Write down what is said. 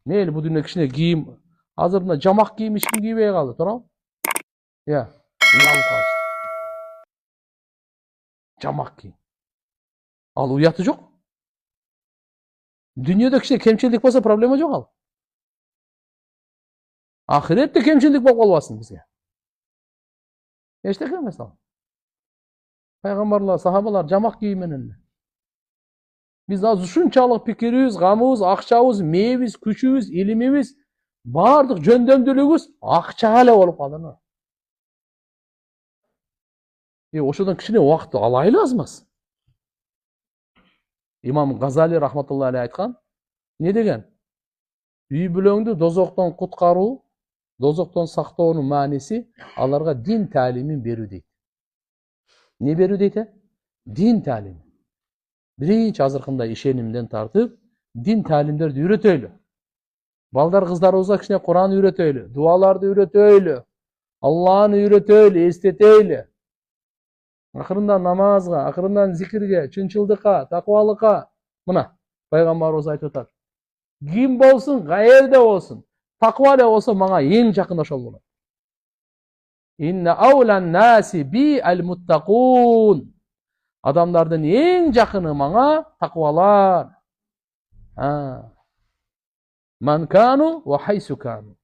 мейли бул дүнүө кичине кийим азыр мына жамак кийим эч ким кийбей калды, туурабы? Уялып калышты. Жамак кийим. Ал уяты жок. Дүнүйөдө кичине кемчилдик болсо проблема жок ал. Ахиретте кемчилдик болуп калбасын бизге. Эчтеке эмес ал. Пайгамбарлар, сахабалар жамак кийим менен эле. Биз азыр ушунчалык пикирибиз, гамыбыз, акчабыз, мээбиз, күчүбүз, илимибиз, баардык жөндөмдүүлүгүбүз акчага эле болуп калды. Ошодон кичине убакыт алайлы азмаз. Имам Газали рахматуллахи алейхи айткан, не деген? Үй бүлөңдү дозоктон куткаруу, дозоктон сактоонун мааниси аларга дин таалимин берүү дейт. Не берүү дейт? Дин таалими. Биринчи азыркындай ишенимден тартып, дин таалимдерди үйрөтөйлү. Балдар кыздарыбызга кичине Куран үйрөтөйлү, дуаларды үйрөтөйлү, Аллахны үйрөтөйлү, эстетейлү. Акырындан намазга, акырындан зикирге, чынчылдыкка, такыбалыкка. Мына пайгамбарыбыз айтып атат. Ким болсун, каерде болсун, такыба эле болсо мага эң жакын ошол болот. Инна аулан наси би ал-муттакун. Адамдардын эң жакыны мага такыбалар. Ман кану ва хайсу кану.